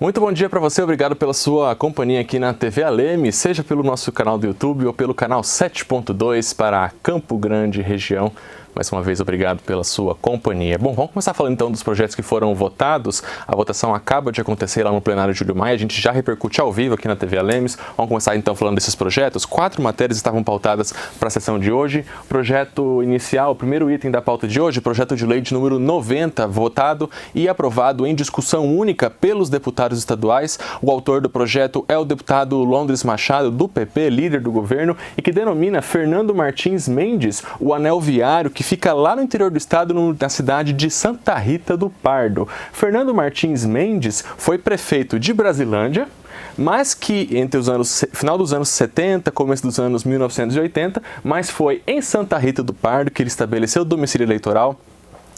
Muito bom dia para você, obrigado pela sua companhia aqui na TV Aleme, seja pelo nosso canal do YouTube ou pelo canal 7.2 para Campo Grande região. Mais uma vez, obrigado pela sua companhia. Bom, vamos começar falando então dos projetos que foram votados. A votação acaba de acontecer lá no plenário de Júlio Maia, a gente já repercute ao vivo aqui na TV Alemes. Vamos começar então falando desses projetos. 4 matérias estavam pautadas para a sessão de hoje. Projeto inicial, o primeiro item da pauta de hoje, projeto de lei de número 90, votado e aprovado em discussão única pelos deputados estaduais. O autor do projeto é o deputado Londres Machado, do PP, líder do governo, e que denomina Fernando Martins Mendes o anel viário que fica lá no interior do estado, na cidade de Santa Rita do Pardo. Fernando Martins Mendes foi prefeito de Brasilândia, mas que entre os anos, final dos anos 70, começo dos anos 1980, mas foi em Santa Rita do Pardo que ele estabeleceu o domicílio eleitoral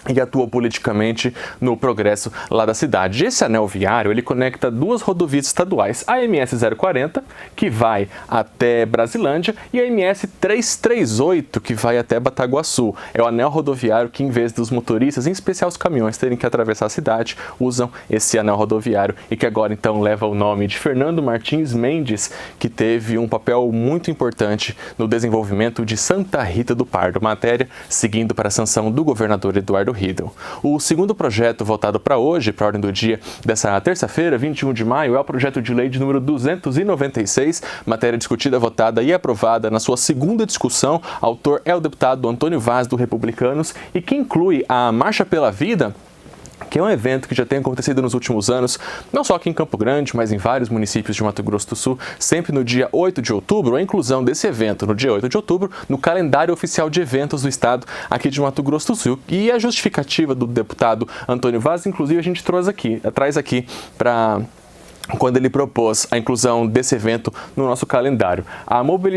e atua politicamente no progresso lá da cidade. Esse anel viário, ele conecta 2 rodovias estaduais, a MS 040, que vai até Brasilândia, e a MS 338, que vai até Bataguaçu. É o anel rodoviário que, em vez dos motoristas, em especial os caminhões, terem que atravessar a cidade, usam esse anel rodoviário e que agora então leva o nome de Fernando Martins Mendes, que teve um papel muito importante no desenvolvimento de Santa Rita do Pardo. Matéria seguindo para a sanção do governador Eduardo Riedel. O segundo projeto votado para hoje, para a ordem do dia dessa terça-feira, 21 de maio, é o projeto de lei de número 296, matéria discutida, votada e aprovada na sua segunda discussão. Autor é o deputado Antônio Vaz, do Republicanos, e que inclui a Marcha pela Vida, que é um evento que já tem acontecido nos últimos anos, não só aqui em Campo Grande, mas em vários municípios de Mato Grosso do Sul, sempre no dia 8 de outubro, a inclusão desse evento no dia 8 de outubro no calendário oficial de eventos do estado aqui de Mato Grosso do Sul. E a justificativa do deputado Antônio Vaz, inclusive, a gente traz aqui para quando ele propôs a inclusão desse evento no nosso calendário.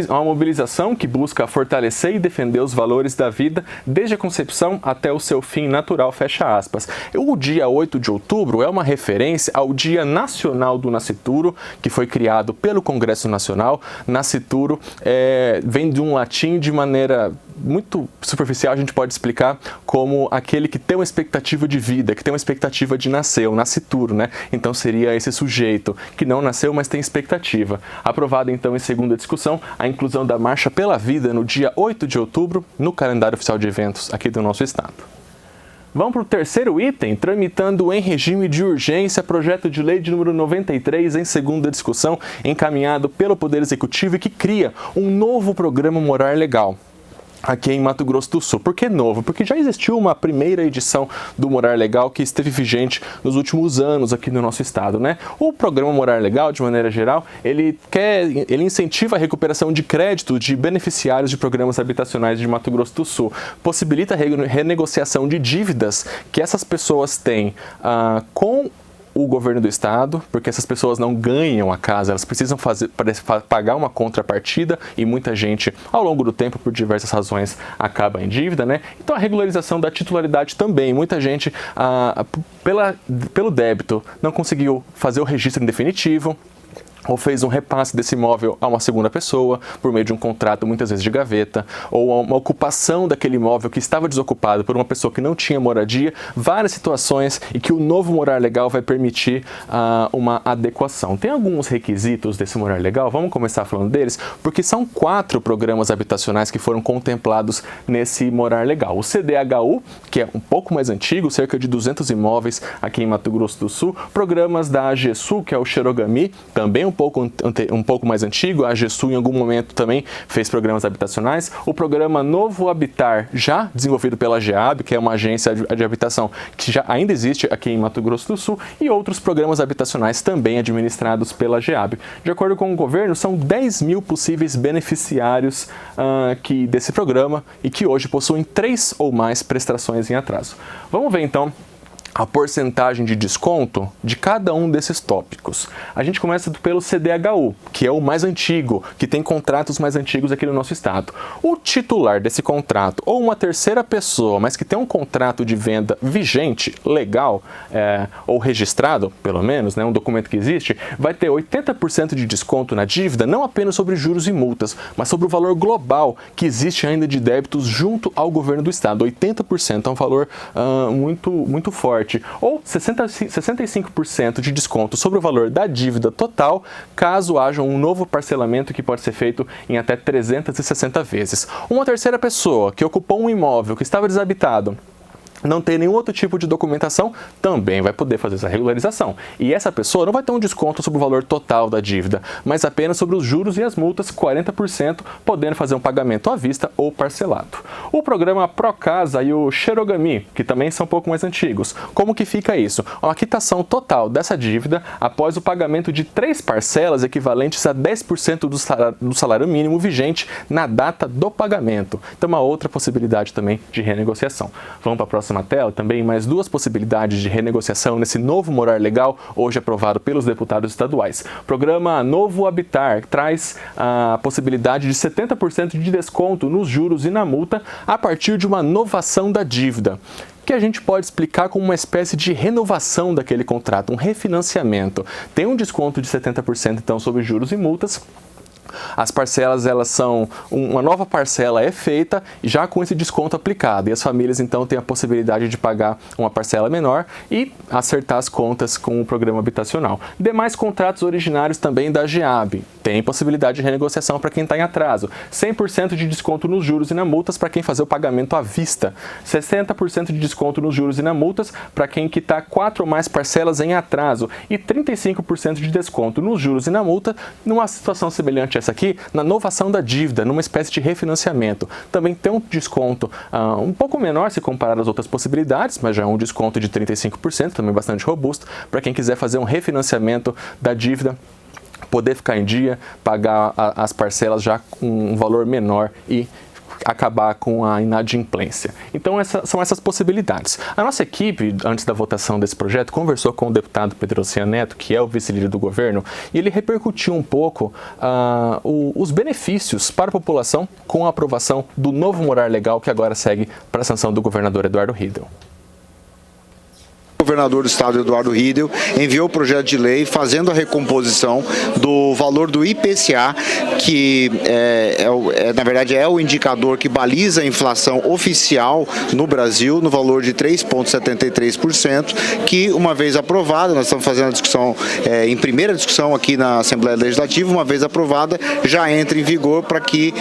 Uma mobilização que busca fortalecer e defender os valores da vida desde a concepção até o seu fim natural, fecha aspas. O dia 8 de outubro é uma referência ao Dia Nacional do Nascituro, que foi criado pelo Congresso Nacional. Nascituro vem de um latim de maneira muito superficial, a gente pode explicar como aquele que tem uma expectativa de vida, que tem uma expectativa de nascer, o nascituro, né? Então seria esse sujeito que não nasceu, mas tem expectativa. Aprovada então em segunda discussão a inclusão da Marcha pela Vida no dia 8 de outubro no calendário oficial de eventos aqui do nosso estado. Vamos para o terceiro item, tramitando em regime de urgência projeto de lei de número 93 em segunda discussão, encaminhado pelo Poder Executivo e que cria um novo programa morar legal aqui em Mato Grosso do Sul. Por que novo? Porque já existiu uma primeira edição do Morar Legal que esteve vigente nos últimos anos aqui no nosso estado, né? O programa Morar Legal, de maneira geral, ele incentiva a recuperação de crédito de beneficiários de programas habitacionais de Mato Grosso do Sul, possibilita a renegociação de dívidas que essas pessoas têm com o governo do estado, porque essas pessoas não ganham a casa, elas precisam pagar uma contrapartida e muita gente, ao longo do tempo, por diversas razões, acaba em dívida, né? Então a regularização da titularidade também, muita gente, pelo débito, não conseguiu fazer o registro em definitivo, ou fez um repasse desse imóvel a uma segunda pessoa, por meio de um contrato, muitas vezes de gaveta, ou uma ocupação daquele imóvel que estava desocupado por uma pessoa que não tinha moradia, várias situações e que o novo Morar Legal vai permitir uma adequação. Tem alguns requisitos desse Morar Legal, vamos começar falando deles, porque são 4 programas habitacionais que foram contemplados nesse Morar Legal. O CDHU, que é um pouco mais antigo, cerca de 200 imóveis aqui em Mato Grosso do Sul, programas da AGESU, que é o Xerogami, também um pouco mais antigo, a AGESU em algum momento também fez programas habitacionais. O programa Novo Habitar, já desenvolvido pela GEAB, que é uma agência de habitação que já ainda existe aqui em Mato Grosso do Sul, e outros programas habitacionais também administrados pela GEAB. De acordo com o governo, são 10 mil possíveis beneficiários desse programa e que hoje possuem 3 ou mais prestações em atraso. Vamos ver então a porcentagem de desconto de cada um desses tópicos. A gente começa pelo CDHU, que é o mais antigo, que tem contratos mais antigos aqui no nosso estado. O titular desse contrato, ou uma terceira pessoa, mas que tem um contrato de venda vigente, legal, ou registrado, pelo menos, né, um documento que existe, vai ter 80% de desconto na dívida, não apenas sobre juros e multas, mas sobre o valor global que existe ainda de débitos junto ao governo do estado. 80% é um valor muito forte. morte, ou 65% de desconto sobre o valor da dívida total, caso haja um novo parcelamento que pode ser feito em até 360 vezes. Uma terceira pessoa que ocupou um imóvel que estava desabitado, não tem nenhum outro tipo de documentação, também vai poder fazer essa regularização. E essa pessoa não vai ter um desconto sobre o valor total da dívida, mas apenas sobre os juros e as multas, 40%, podendo fazer um pagamento à vista ou parcelado. O programa Procasa e o Shirogami, que também são um pouco mais antigos. Como que fica isso? A quitação total dessa dívida após o pagamento de 3 parcelas equivalentes a 10% do salário mínimo vigente na data do pagamento. Então, uma outra possibilidade também de renegociação. Vamos para a próxima tela, também mais 2 possibilidades de renegociação nesse novo morar legal, hoje aprovado pelos deputados estaduais. O programa Novo Habitar traz a possibilidade de 70% de desconto nos juros e na multa a partir de uma novação da dívida, que a gente pode explicar como uma espécie de renovação daquele contrato, um refinanciamento. Tem um desconto de 70% então sobre juros e multas. As parcelas, elas são, uma nova parcela é feita já com esse desconto aplicado, e as famílias então têm a possibilidade de pagar uma parcela menor e acertar as contas com o programa habitacional. Demais contratos originários também da GEAB, tem possibilidade de renegociação para quem está em atraso, 100% de desconto nos juros e na multas para quem fazer o pagamento à vista, 60% de desconto nos juros e na multas para quem quitar 4 ou mais parcelas em atraso e 35% de desconto nos juros e na multa numa situação semelhante a essa aqui, na novação da dívida, numa espécie de refinanciamento. Também tem um desconto um pouco menor se comparado às outras possibilidades, mas já é um desconto de 35%, também bastante robusto, para quem quiser fazer um refinanciamento da dívida, poder ficar em dia, pagar as parcelas já com um valor menor e acabar com a inadimplência. Então, são essas possibilidades. A nossa equipe, antes da votação desse projeto, conversou com o deputado Pedro Ocean Neto, que é o vice-líder do governo, e ele repercutiu um pouco os benefícios para a população com a aprovação do novo morar legal, que agora segue para a sanção do governador Eduardo Riedel. O governador do estado, Eduardo Riedel, enviou o projeto de lei fazendo a recomposição do valor do IPCA, que na verdade é o indicador que baliza a inflação oficial no Brasil, no valor de 3,73%, que uma vez aprovada, nós estamos fazendo a discussão, em primeira discussão aqui na Assembleia Legislativa, uma vez aprovada, já entra em vigor para que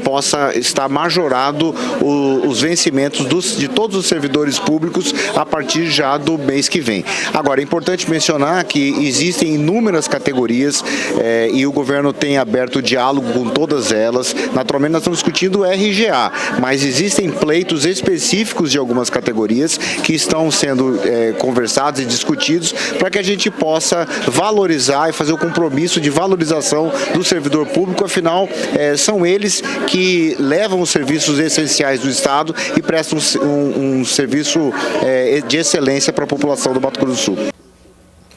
possa estar majorado os vencimentos de todos os servidores públicos a partir já do mês que vem. Agora, é importante mencionar que existem inúmeras categorias e o governo tem aberto diálogo com todas elas. Naturalmente, nós estamos discutindo o RGA, mas existem pleitos específicos de algumas categorias que estão sendo conversados e discutidos para que a gente possa valorizar e fazer o compromisso de valorização do servidor público, afinal, são eles que levam os serviços essenciais do Estado e prestam um serviço de excelência para a população do Mato Grosso do Sul.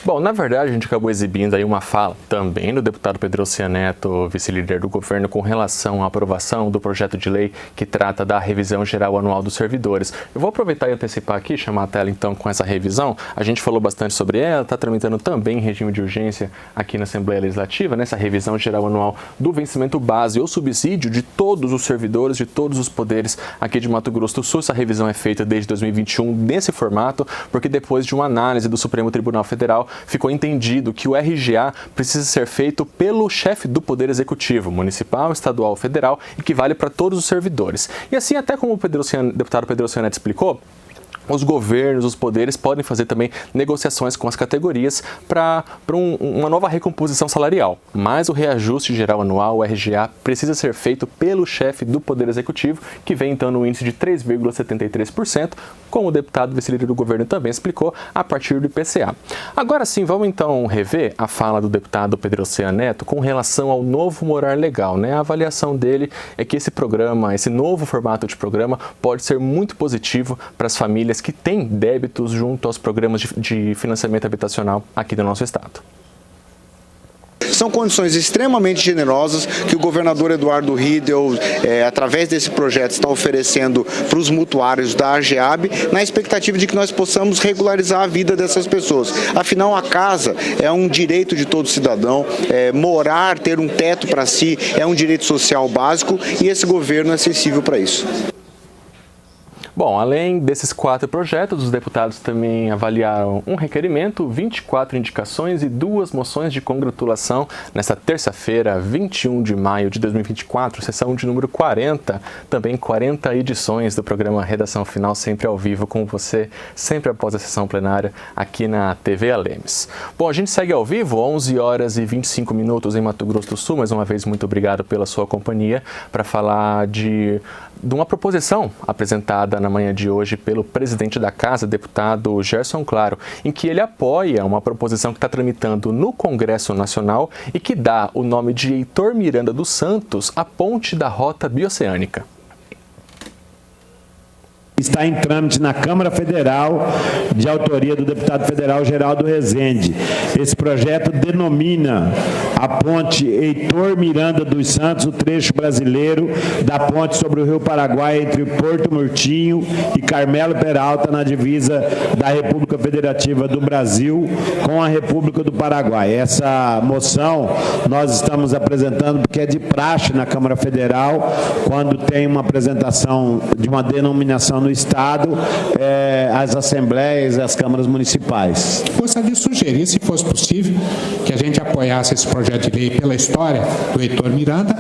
Bom, na verdade, a gente acabou exibindo aí uma fala também do deputado Pedro Ocean Neto, vice-líder do governo, com relação à aprovação do projeto de lei que trata da revisão geral anual dos servidores. Eu vou aproveitar e antecipar aqui, chamar a tela então com essa revisão. A gente falou bastante sobre ela, está tramitando também em regime de urgência aqui na Assembleia Legislativa, nessa revisão geral anual do vencimento base ou subsídio de todos os servidores, de todos os poderes aqui de Mato Grosso do Sul. Essa revisão é feita desde 2021 nesse formato, porque depois de uma análise do Supremo Tribunal Federal, ficou entendido que o RGA precisa ser feito pelo chefe do Poder Executivo, municipal, estadual, federal, e que vale para todos os servidores. E assim, até como o deputado Pedro Ocean Neto explicou, os governos, os poderes podem fazer também negociações com as categorias para uma nova recomposição salarial. Mas o reajuste geral anual, o RGA, precisa ser feito pelo chefe do Poder Executivo, que vem então no índice de 3,73%, como o deputado vice-líder do governo também explicou, a partir do IPCA. Agora sim, vamos então rever a fala do deputado Pedro Ocean Neto com relação ao novo morar legal, né? A avaliação dele é que esse programa, esse novo formato de programa, pode ser muito positivo para as famílias que têm débitos junto aos programas de financiamento habitacional aqui do nosso estado. São condições extremamente generosas que o governador Eduardo Riedel, através desse projeto, está oferecendo para os mutuários da AGEAB, na expectativa de que nós possamos regularizar a vida dessas pessoas. Afinal, a casa é um direito de todo cidadão, morar, ter um teto para si é um direito social básico e esse governo é sensível para isso. Bom, além desses 4 projetos, os deputados também avaliaram um requerimento, 24 indicações e 2 moções de congratulação nesta terça-feira, 21 de maio de 2024, sessão de número 40, também 40 edições do programa Redação Final, sempre ao vivo com você, sempre após a sessão plenária aqui na TV Alemes. Bom, a gente segue ao vivo, 11 horas e 25 minutos em Mato Grosso do Sul. Mais uma vez, muito obrigado pela sua companhia para falar de uma proposição apresentada na manhã de hoje pelo presidente da Casa, deputado Gerson Claro, em que ele apoia uma proposição que está tramitando no Congresso Nacional e que dá o nome de Heitor Miranda dos Santos à ponte da Rota Bioceânica. Está em trâmite na Câmara Federal, de autoria do deputado federal Geraldo Rezende. Esse projeto denomina a ponte Heitor Miranda dos Santos, o trecho brasileiro da ponte sobre o Rio Paraguai entre Porto Murtinho e Carmelo Peralta, na divisa da República Federativa do Brasil com a República do Paraguai. Essa moção nós estamos apresentando porque é de praxe na Câmara Federal, quando tem uma apresentação de uma denominação no Estado, as assembleias, as câmaras municipais. Gostaria de sugerir, se fosse possível, que a gente apoiasse esse projeto de lei pela história do Heitor Miranda,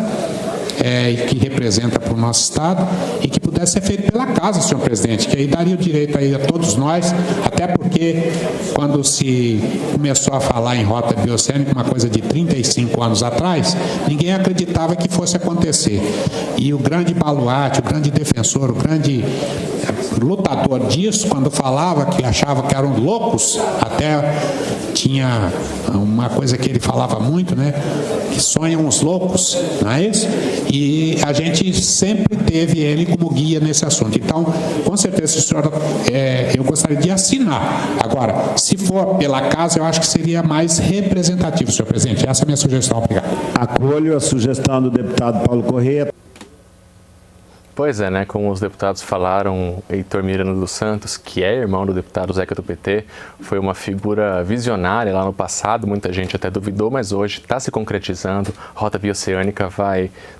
que representa para o nosso Estado, e que pudesse ser feito pela Casa, senhor presidente, que aí daria o direito aí a todos nós, até porque quando se começou a falar em rota bioceânica, uma coisa de 35 anos atrás, ninguém acreditava que fosse acontecer. E o grande baluarte, o grande defensor, o grande lutador disso, quando falava que achava que eram loucos, até tinha uma coisa que ele falava muito, né? Que sonham os loucos, não é isso? E a gente sempre teve ele como guia nesse assunto. Então, com certeza, senhor, eu gostaria de assinar. Agora, se for pela Casa, eu acho que seria mais representativo, senhor presidente. Essa é a minha sugestão. Obrigado. Acolho a sugestão do deputado Paulo Corrêa. Pois é, né? Como os deputados falaram, Heitor Miranda dos Santos, que é irmão do deputado Zeca do PT, foi uma figura visionária lá no passado, muita gente até duvidou, mas hoje está se concretizando. Rota Bioceânica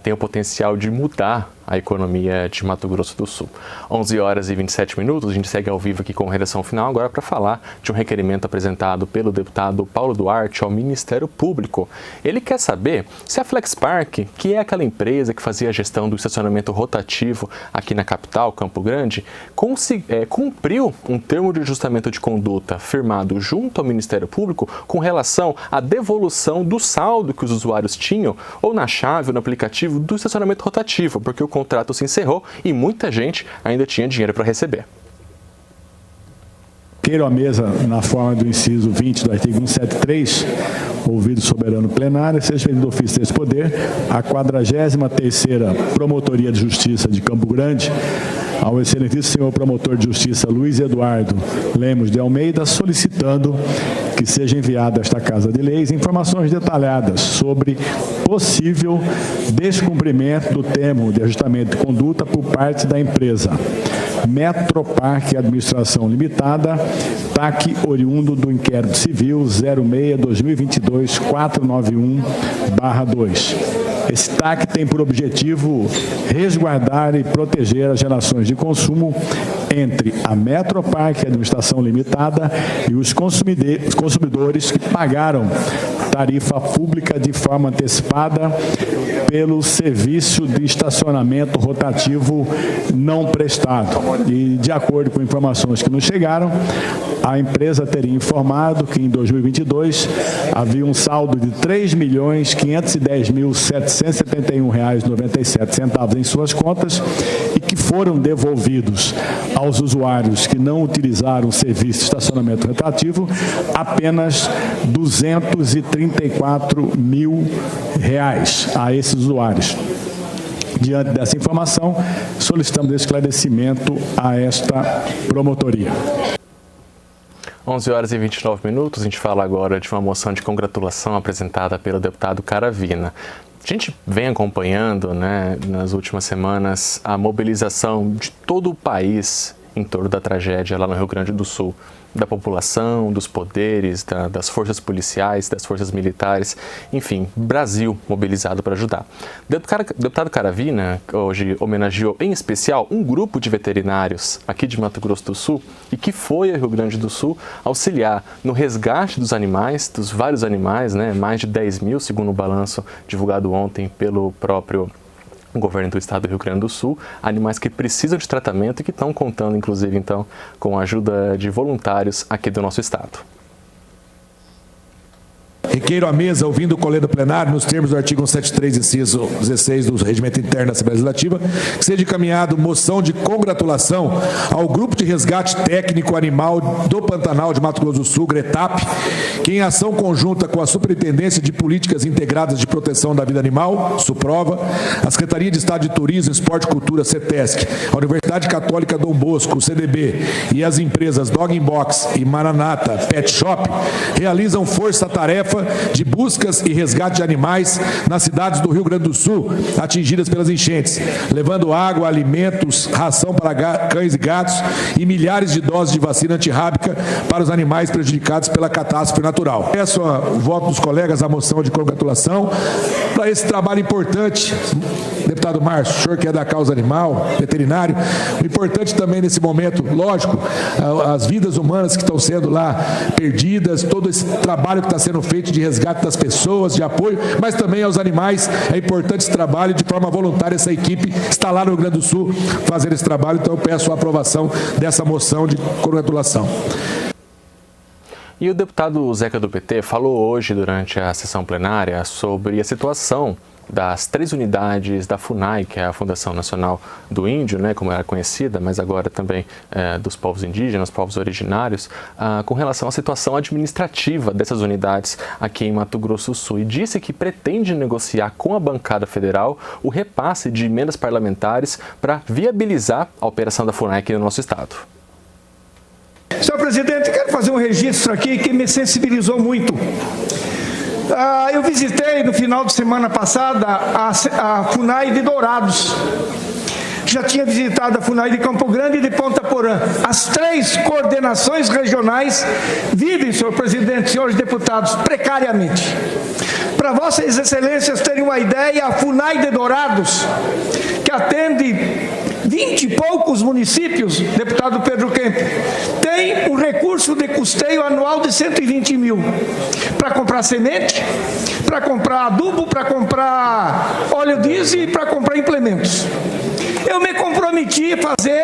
tem o potencial de mudar a economia de Mato Grosso do Sul. 11 horas e 27 minutos, a gente segue ao vivo aqui com Redação Final, agora para falar de um requerimento apresentado pelo deputado Paulo Duarte ao Ministério Público. Ele quer saber se a Flexpark, que é aquela empresa que fazia a gestão do estacionamento rotativo aqui na capital, Campo Grande, cumpriu um termo de ajustamento de conduta firmado junto ao Ministério Público com relação à devolução do saldo que os usuários tinham ou na chave ou no aplicativo do estacionamento rotativo, porque o contrato se encerrou e muita gente ainda tinha dinheiro para receber. Queiro à mesa, na forma do inciso 20 do artigo 173, ouvido soberano plenário, seja feito do ofício desse poder, a 43ª Promotoria de Justiça de Campo Grande, ao excelentíssimo senhor promotor de justiça Luiz Eduardo Lemos de Almeida, solicitando que seja enviada a esta Casa de Leis informações detalhadas sobre possível descumprimento do termo de ajustamento de conduta por parte da empresa Metropark Administração Limitada, TAC oriundo do inquérito civil 06-2022-491/2. Esse TAC tem por objetivo resguardar e proteger as relações de consumo entre a Metropark Administração Limitada e os consumidores que pagaram tarifa pública de forma antecipada pelo serviço de estacionamento rotativo não prestado. E, de acordo com informações que nos chegaram, a empresa teria informado que em 2022 havia um saldo de R$ 3.510.771,97 em suas contas e que foram devolvidos aos usuários que não utilizaram o serviço de estacionamento rotativo apenas R$ 234 mil a esses usuários. Diante dessa informação, solicitamos esclarecimento a esta promotoria. 11 horas e 29 minutos, a gente fala agora de uma moção de congratulação apresentada pelo deputado Caravina. A gente vem acompanhando, né, nas últimas semanas, a mobilização de todo o país em torno da tragédia lá no Rio Grande do Sul, da população, dos poderes, das forças policiais, das forças militares, enfim, Brasil mobilizado para ajudar. Deputado Caravina hoje homenageou em especial um grupo de veterinários aqui de Mato Grosso do Sul e que foi ao Rio Grande do Sul auxiliar no resgate dos animais, dos vários animais, né, mais de 10 mil, segundo o balanço divulgado ontem pelo próprio o governo do estado do Rio Grande do Sul, animais que precisam de tratamento e que estão contando, inclusive, então, com a ajuda de voluntários aqui do nosso estado. Requeiro à mesa, ouvindo o colégio plenário, nos termos do artigo 173, inciso 16 do Regimento Interno da Assembleia Legislativa, que seja encaminhado moção de congratulação ao Grupo de Resgate Técnico Animal do Pantanal de Mato Grosso do Sul, GRETAP, que em ação conjunta com a Superintendência de Políticas Integradas de Proteção da Vida Animal, SUPROVA, a Secretaria de Estado de Turismo, Esporte e Cultura, CETESC, a Universidade Católica Dom Bosco, o CDB, e as empresas Dog Box e Maranata Pet Shop, realizam força-tarefa de buscas e resgate de animais nas cidades do Rio Grande do Sul atingidas pelas enchentes, levando água, alimentos, ração para cães e gatos e milhares de doses de vacina antirrábica para os animais prejudicados pela catástrofe natural. Peço o voto dos colegas à moção de congratulação para esse trabalho importante. Deputado Márcio, o senhor que é da causa animal, veterinário, o importante também nesse momento, lógico, as vidas humanas que estão sendo lá perdidas, todo esse trabalho que está sendo feito de resgate das pessoas, de apoio, mas também aos animais. É importante esse trabalho, de forma voluntária essa equipe está lá no Rio Grande do Sul fazendo esse trabalho, então eu peço a aprovação dessa moção de congratulação. E o deputado Zeca do PT falou hoje durante a sessão plenária sobre a situação das 3 unidades da FUNAI, que é a Fundação Nacional do Índio, né, como era conhecida, mas agora também dos povos indígenas, povos originários, com relação à situação administrativa dessas unidades aqui em Mato Grosso do Sul. E disse que pretende negociar com a bancada federal o repasse de emendas parlamentares para viabilizar a operação da FUNAI aqui no nosso estado. Senhor presidente, quero fazer um registro aqui que me sensibilizou muito. Eu visitei no final de semana passada a FUNAI de Dourados. Já tinha visitado a FUNAI de Campo Grande e de Ponta Porã. As 3 coordenações regionais vivem, senhor presidente, senhores deputados, precariamente. Para vossas excelências terem uma ideia, a FUNAI de Dourados, que atende 20 e poucos municípios, deputado Pedro Kemp, tem um recurso de custeio anual de 120 mil para comprar semente, para comprar adubo, para comprar óleo diesel e para comprar implementos. Eu me comprometi a fazer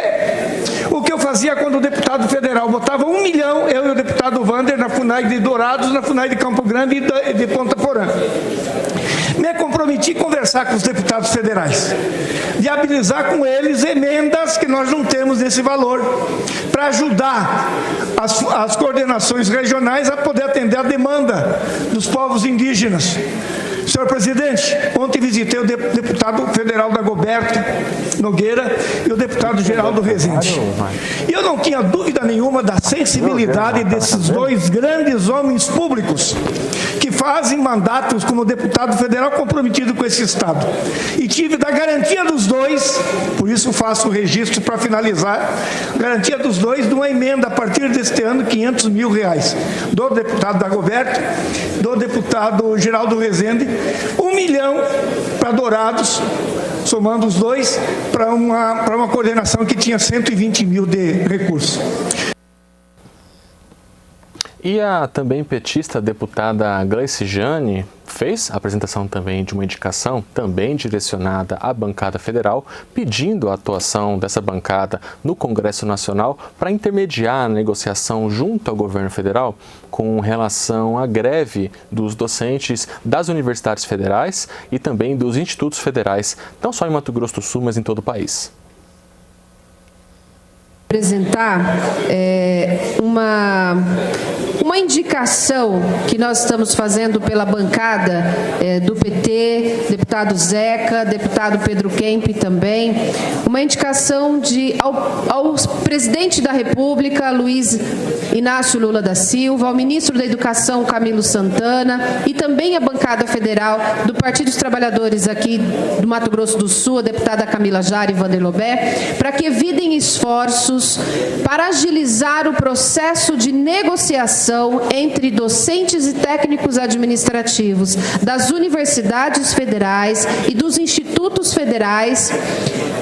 o que eu fazia quando o deputado federal botava 1 milhão, eu e o deputado Wander, na FUNAI de Dourados, na FUNAI de Campo Grande e de Ponta Porã. Me comprometi a conversar com os deputados federais, viabilizar com eles emendas que nós não temos nesse valor, para ajudar as coordenações regionais a poder atender a demanda dos povos indígenas. Senhor presidente, ontem visitei o deputado federal Dagoberto Nogueira e o deputado Geraldo Rezende. E eu não tinha dúvida nenhuma da sensibilidade desses 2 grandes homens públicos que fazem mandatos como deputado federal comprometido com esse Estado. E tive da garantia dos 2, por isso faço o registro para finalizar, garantia dos 2 de uma emenda a partir deste ano, R$500 mil, do deputado Dagoberto, do deputado Geraldo Rezende, 1 milhão para Dourados, somando os 2, para uma coordenação que tinha 120 mil de recursos. E a também petista deputada Gleice Jane fez a apresentação também de uma indicação, também direcionada à bancada federal, pedindo a atuação dessa bancada no Congresso Nacional para intermediar a negociação junto ao governo federal com relação à greve dos docentes das universidades federais e também dos institutos federais, não só em Mato Grosso do Sul, mas em todo o país. Apresentar uma indicação que nós estamos fazendo pela bancada do PT, deputado Zeca, deputado Pedro Kemp também, uma indicação ao presidente da República, Luiz Inácio Lula da Silva, ao ministro da Educação, Camilo Santana, e também a bancada federal do Partido dos Trabalhadores aqui do Mato Grosso do Sul, a deputada Camila Jari e Wander Lobé, para que evitem esforços Dourados para agilizar o processo de negociação entre docentes e técnicos administrativos das universidades federais e dos institutos federais,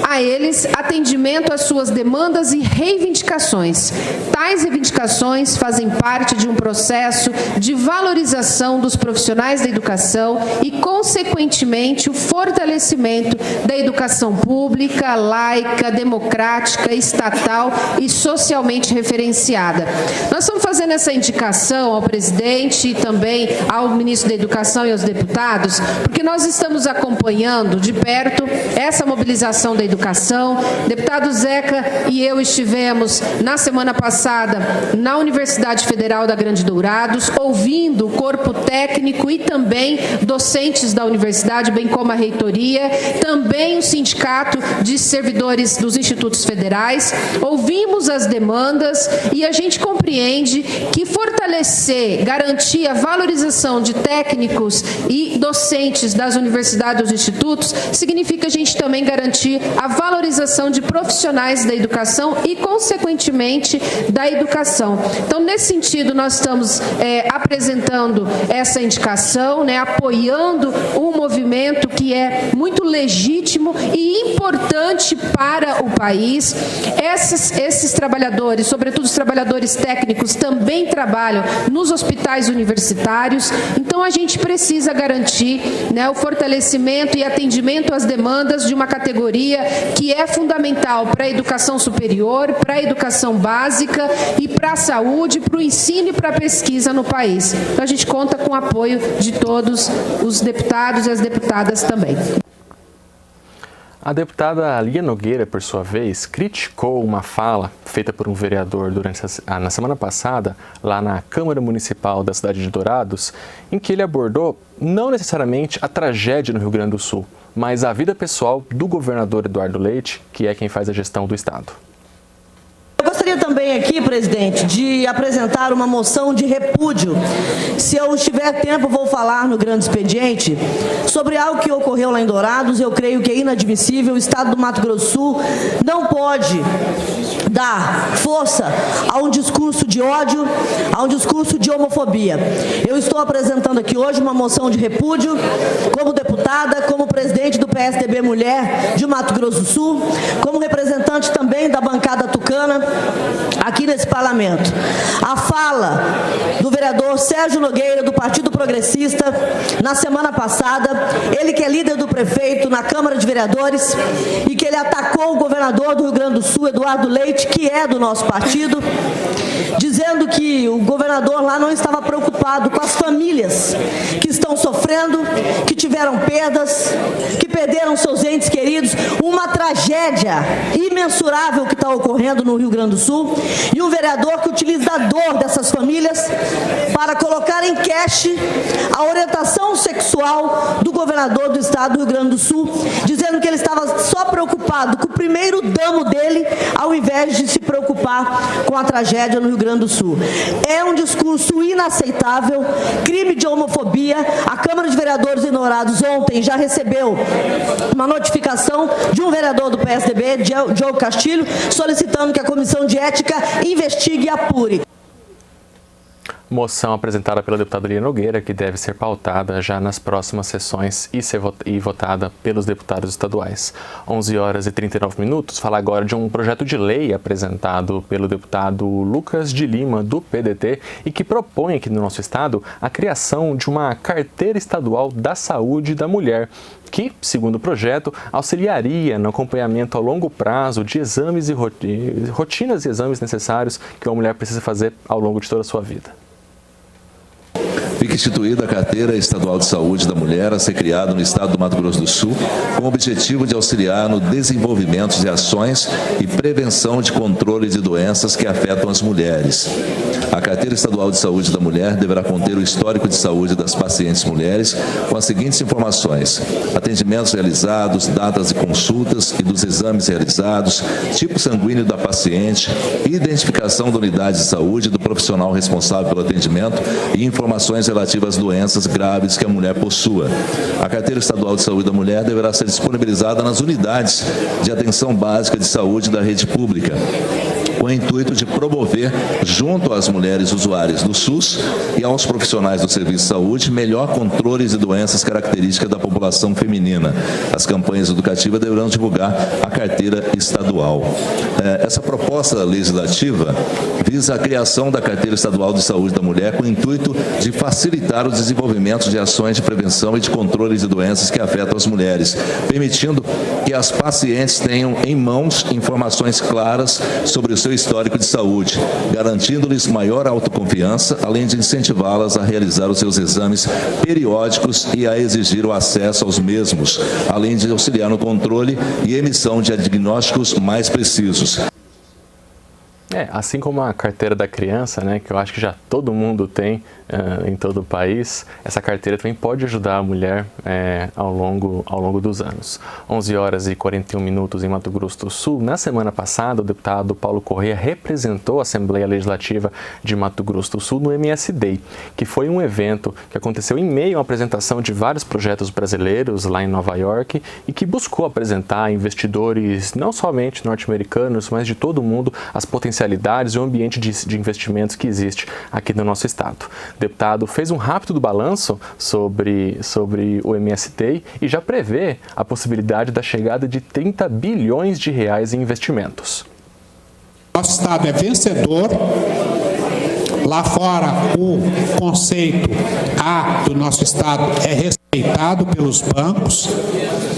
a eles atendimento às suas demandas e reivindicações. Tais reivindicações fazem parte de um processo de valorização dos profissionais da educação e, consequentemente, o fortalecimento da educação pública, laica, democrática, estatal e socialmente referenciada. Nós estamos fazendo essa indicação ao presidente e também ao ministro da Educação e aos deputados, porque nós estamos acompanhando de perto essa mobilização da educação. Deputado Zeca e eu estivemos na semana passada na Universidade Federal da Grande Dourados, ouvindo o corpo técnico e também docentes da universidade, bem como a reitoria, também o sindicato de servidores dos institutos federais. Ouvimos as demandas e a gente compreende que fortalecer, garantir a valorização de técnicos e docentes das universidades e dos institutos significa a gente também garantir a valorização de profissionais da educação e, consequentemente, da educação. Então, nesse sentido, nós estamos apresentando essa indicação, apoiando um movimento que é muito legítimo e importante para o país. Esses trabalhadores, sobretudo os trabalhadores técnicos, também trabalham nos hospitais universitários. Então, a gente precisa garantir o fortalecimento e atendimento às demandas de uma categoria que é fundamental para a educação superior, para a educação básica e para a saúde, para o ensino e para a pesquisa no país. Então, a gente conta com o apoio de todos os deputados e as deputadas também. A deputada Lia Nogueira, por sua vez, criticou uma fala feita por um vereador na semana passada, lá na Câmara Municipal da cidade de Dourados, em que ele abordou não necessariamente a tragédia no Rio Grande do Sul, mas a vida pessoal do governador Eduardo Leite, que é quem faz a gestão do estado. Eu gostaria também aqui, presidente, de apresentar uma moção de repúdio. Se eu tiver tempo, vou falar no grande expediente sobre algo que ocorreu lá em Dourados. Eu creio que é inadmissível. O estado do Mato Grosso do Sul não pode dar força a um discurso de ódio, a um discurso de homofobia. Eu estou apresentando aqui hoje uma moção de repúdio como deputada, como presidente do PSDB Mulher de Mato Grosso do Sul, como representante também da bancada tucana aqui nesse parlamento. A fala do vereador Sérgio Nogueira, do Partido Progressista, na semana passada, ele que é líder do prefeito na Câmara de Vereadores e que ele atacou o governador do Rio Grande do Sul, Eduardo Leite, que é do nosso partido, dizendo que o governador lá não estava preocupado com as famílias que estão sofrendo, que tiveram perdas, que perderam seus entes queridos, uma tragédia imensurável que está ocorrendo no Rio Grande do Sul, e um vereador que utiliza a dor dessas famílias para colocar em cash a orientação sexual do governador do estado do Rio Grande do Sul, dizendo que ele estava só preocupado com o primeiro dano dele, ao invés de se preocupar com a tragédia no Rio Grande do Sul. É um discurso inaceitável, crime de homofobia. A Câmara de Vereadores em Dourados ontem já recebeu uma notificação de um vereador do PSDB, Diogo Castilho, solicitando que a Comissão de Ética investigue e apure. Moção apresentada pela deputada Lia Nogueira, que deve ser pautada já nas próximas sessões e votada pelos deputados estaduais. 11h39. Falar agora de um projeto de lei apresentado pelo deputado Lucas de Lima, do PDT, e que propõe aqui no nosso estado a criação de uma carteira estadual da saúde da mulher, que, segundo o projeto, auxiliaria no acompanhamento a longo prazo de exames e rotinas e exames necessários que uma mulher precisa fazer ao longo de toda a sua vida. Fica instituída a Carteira Estadual de Saúde da Mulher a ser criada no estado do Mato Grosso do Sul, com o objetivo de auxiliar no desenvolvimento de ações e prevenção de controle de doenças que afetam as mulheres. A Carteira Estadual de Saúde da Mulher deverá conter o histórico de saúde das pacientes mulheres com as seguintes informações: atendimentos realizados, datas de consultas e dos exames realizados, tipo sanguíneo da paciente, identificação da unidade de saúde do profissional responsável pelo atendimento e informações relativas às doenças graves que a mulher possua. A Carteira Estadual de Saúde da Mulher deverá ser disponibilizada nas unidades de atenção básica de saúde da rede pública. com o intuito de promover, junto às mulheres usuárias do SUS e aos profissionais do serviço de saúde, melhor controle de doenças características da população feminina. As campanhas educativas deverão divulgar a carteira estadual. Essa proposta legislativa visa a criação da carteira estadual de saúde da mulher com o intuito de facilitar o desenvolvimento de ações de prevenção e de controle de doenças que afetam as mulheres, permitindo que as pacientes tenham em mãos informações claras sobre o seu histórico de saúde, garantindo-lhes maior autoconfiança, além de incentivá-las a realizar os seus exames periódicos e a exigir o acesso aos mesmos, além de auxiliar no controle e emissão de diagnósticos mais precisos. Assim como a carteira da criança, né, que eu acho que já todo mundo tem em todo o país, essa carteira também pode ajudar a mulher ao longo dos anos. 11 horas e 41 minutos em Mato Grosso do Sul. Na semana passada, o deputado Paulo Corrêa representou a Assembleia Legislativa de Mato Grosso do Sul no MS Day, que foi um evento que aconteceu em meio à apresentação de vários projetos brasileiros lá em Nova York e que buscou apresentar a investidores não somente norte-americanos, mas de todo o mundo as potencialidades e o ambiente de investimentos que existe aqui no nosso estado. O deputado fez um rápido balanço sobre o MST e já prevê a possibilidade da chegada de 30 bilhões de reais em investimentos. Nosso estado é vencedor. Lá fora, o conceito A do nosso estado é respeitado pelos bancos,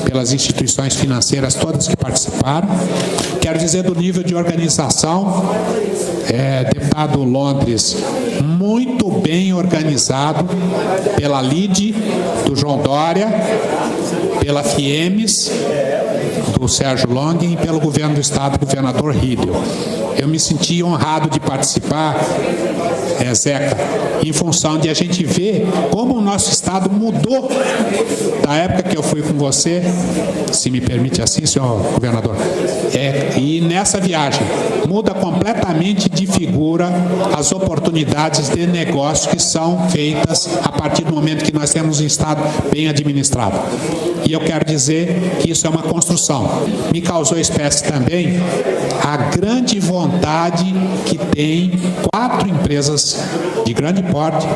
pelas instituições financeiras todas que participaram. Quero dizer do nível de organização, deputado Londres, muito bem organizado pela LIDE, do João Dória, pela FIEMES, do Sérgio Longuin e pelo governo do estado, governador Riedel. Eu me senti honrado de participar, Zeca, em função de a gente ver como o nosso estado mudou da época que eu fui com você, se me permite assim, senhor governador, e nessa viagem muda completamente de figura as oportunidades de negócio que são feitas a partir do momento que nós temos um estado bem administrado. E eu quero dizer que isso é uma construção. Me causou espécie também a grande vontade que tem 4 empresas de grande porte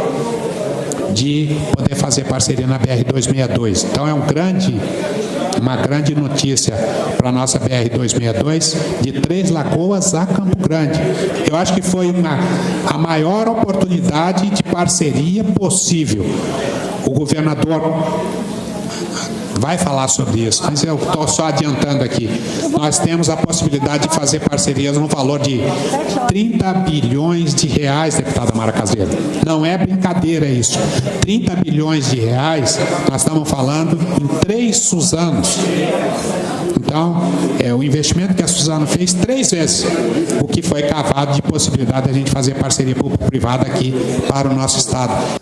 de poder fazer parceria na BR-262. Então é uma grande notícia para a nossa BR-262, de Três Lagoas a Campo Grande. Eu acho que foi a maior oportunidade de parceria possível. O governador vai falar sobre isso, mas eu estou só adiantando aqui. Nós temos a possibilidade de fazer parcerias no valor de 30 bilhões de reais, deputada Mara Caseiro. Não é brincadeira isso. 30 bilhões de reais, nós estamos falando em 3 Suzanos. Então, o investimento que a Suzano fez 3 vezes o que foi cavado de possibilidade de a gente fazer parceria público-privada aqui para o nosso estado.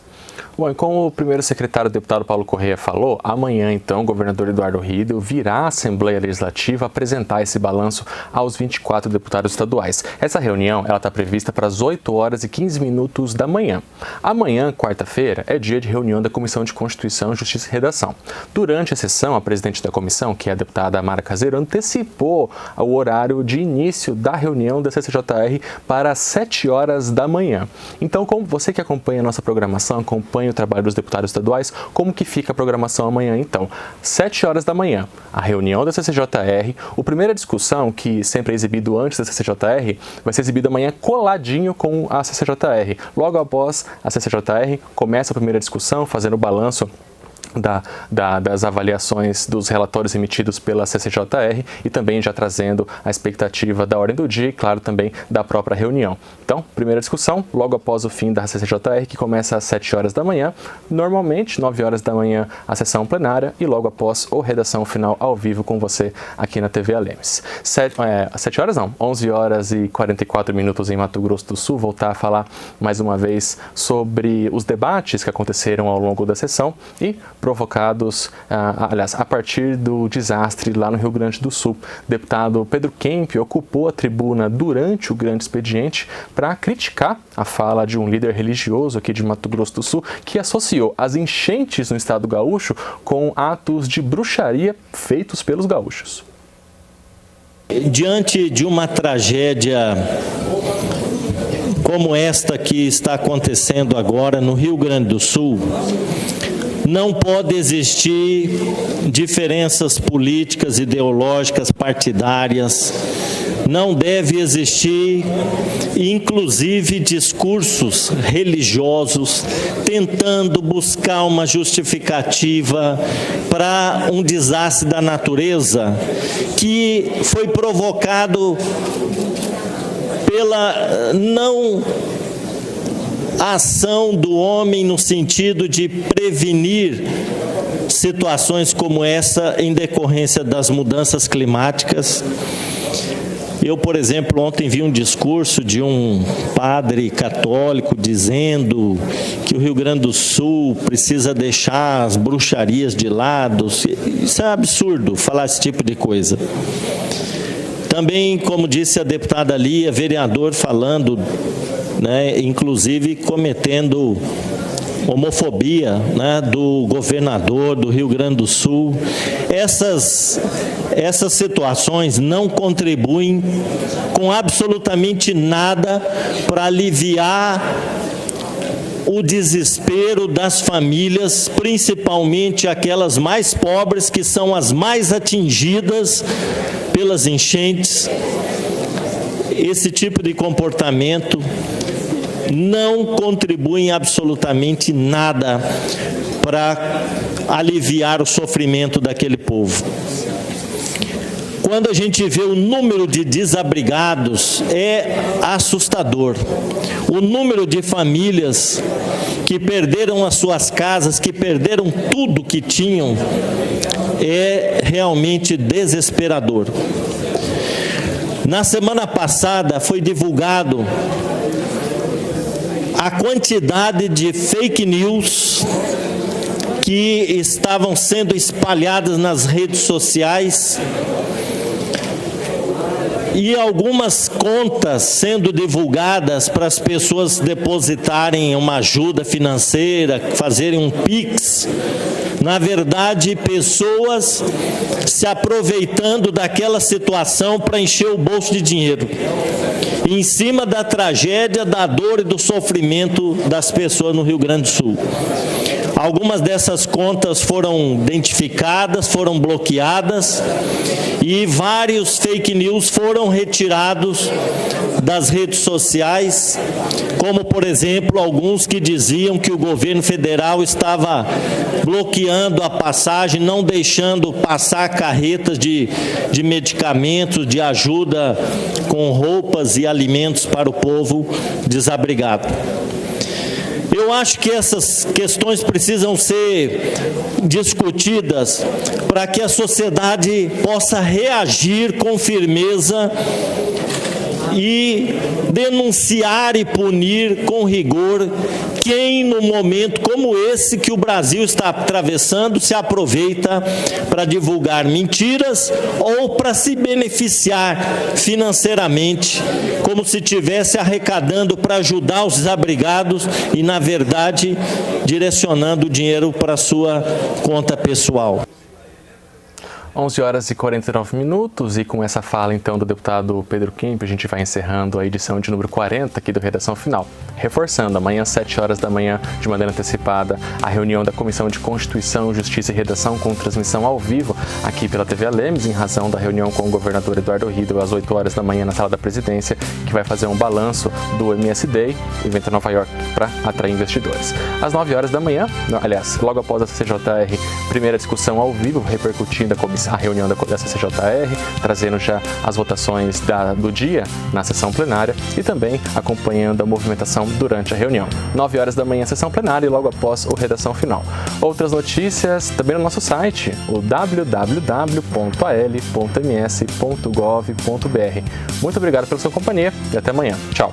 Bom, e como o primeiro secretário, o deputado Paulo Corrêa, falou, amanhã, então, o governador Eduardo Riedel virá à Assembleia Legislativa apresentar esse balanço aos 24 deputados estaduais. Essa reunião está prevista para as 8 horas e 15 minutos da manhã. Amanhã, quarta-feira, é dia de reunião da Comissão de Constituição, Justiça e Redação. Durante a sessão, a presidente da comissão, que é a deputada Mara Caseiro, antecipou o horário de início da reunião da CCJR para as 7 horas da manhã. Então, como você que acompanha a nossa programação, acompanha o trabalho dos deputados estaduais, como que fica a programação amanhã então? 7 horas da manhã, a reunião da CCJR, a primeira discussão, que sempre é exibido antes da CCJR, vai ser exibido amanhã coladinho com a CCJR. Logo após a CCJR, começa a primeira discussão, fazendo o balanço das avaliações dos relatórios emitidos pela CCJR e também já trazendo a expectativa da ordem do dia e, claro, também da própria reunião. Então, primeira discussão, logo após o fim da CCJR, que começa às 7 horas da manhã, normalmente 9 horas da manhã a sessão plenária e logo após a redação final ao vivo com você aqui na TV Alemes. 7 horas não, 11 horas e 44 minutos em Mato Grosso do Sul, voltar a falar mais uma vez sobre os debates que aconteceram ao longo da sessão e provocados, a partir do desastre lá no Rio Grande do Sul. O deputado Pedro Kemp ocupou a tribuna durante o grande expediente para criticar a fala de um líder religioso aqui de Mato Grosso do Sul que associou as enchentes no estado gaúcho com atos de bruxaria feitos pelos gaúchos. Diante de uma tragédia como esta que está acontecendo agora no Rio Grande do Sul, não pode existir diferenças políticas, ideológicas, partidárias, não deve existir, inclusive, discursos religiosos tentando buscar uma justificativa para um desastre da natureza que foi provocado pela não ação do homem no sentido de prevenir situações como essa em decorrência das mudanças climáticas. Eu, por exemplo, ontem vi um discurso de um padre católico dizendo que o Rio Grande do Sul precisa deixar as bruxarias de lado. Isso é absurdo, falar esse tipo de coisa. Também, como disse a deputada Lia, vereador falando, né, inclusive cometendo homofobia, né, do governador do Rio Grande do Sul. Essas situações não contribuem com absolutamente nada para aliviar o desespero das famílias, principalmente aquelas mais pobres, que são as mais atingidas pelas enchentes. Esse tipo de comportamento não contribui em absolutamente nada para aliviar o sofrimento daquele povo. Quando a gente vê o número de desabrigados, é assustador. O número de famílias que perderam as suas casas, que perderam tudo que tinham, é realmente desesperador. Na semana passada foi divulgado a quantidade de fake news que estavam sendo espalhadas nas redes sociais e algumas contas sendo divulgadas para as pessoas depositarem uma ajuda financeira, fazerem um Pix. Na verdade, pessoas se aproveitando daquela situação para encher o bolso de dinheiro, em cima da tragédia, da dor e do sofrimento das pessoas no Rio Grande do Sul. Algumas dessas contas foram identificadas, foram bloqueadas e vários fake news foram retirados das redes sociais, como, por exemplo, alguns que diziam que o governo federal estava bloqueando a passagem, não deixando passar carretas de medicamentos, de ajuda com roupas e alimentos para o povo desabrigado. Eu acho que essas questões precisam ser discutidas para que a sociedade possa reagir com firmeza e denunciar e punir com rigor quem, no momento como esse que o Brasil está atravessando, se aproveita para divulgar mentiras ou para se beneficiar financeiramente, como se estivesse arrecadando para ajudar os desabrigados e, na verdade, direcionando o dinheiro para a sua conta pessoal. 11 horas e 49 minutos, e com essa fala então do deputado Pedro Kemp, a gente vai encerrando a edição de número 40 aqui do Redação Final. Reforçando, amanhã às 7 horas da manhã, de maneira antecipada, a reunião da Comissão de Constituição, Justiça e Redação com transmissão ao vivo aqui pela TV Alemes, em razão da reunião com o governador Eduardo Riedel às 8 horas da manhã na sala da presidência, que vai fazer um balanço do MS Day, evento em Nova York, para atrair investidores. Às 9 horas da manhã, aliás, logo após a CCJR, primeira discussão ao vivo, repercutindo a reunião da CCJR, trazendo já as votações do dia na sessão plenária e também acompanhando a movimentação durante a reunião. 9 horas da manhã, sessão plenária, e logo após o Redação Final. Outras notícias também no nosso site, o www.al.ms.gov.br. Muito obrigado pela sua companhia e até amanhã. Tchau!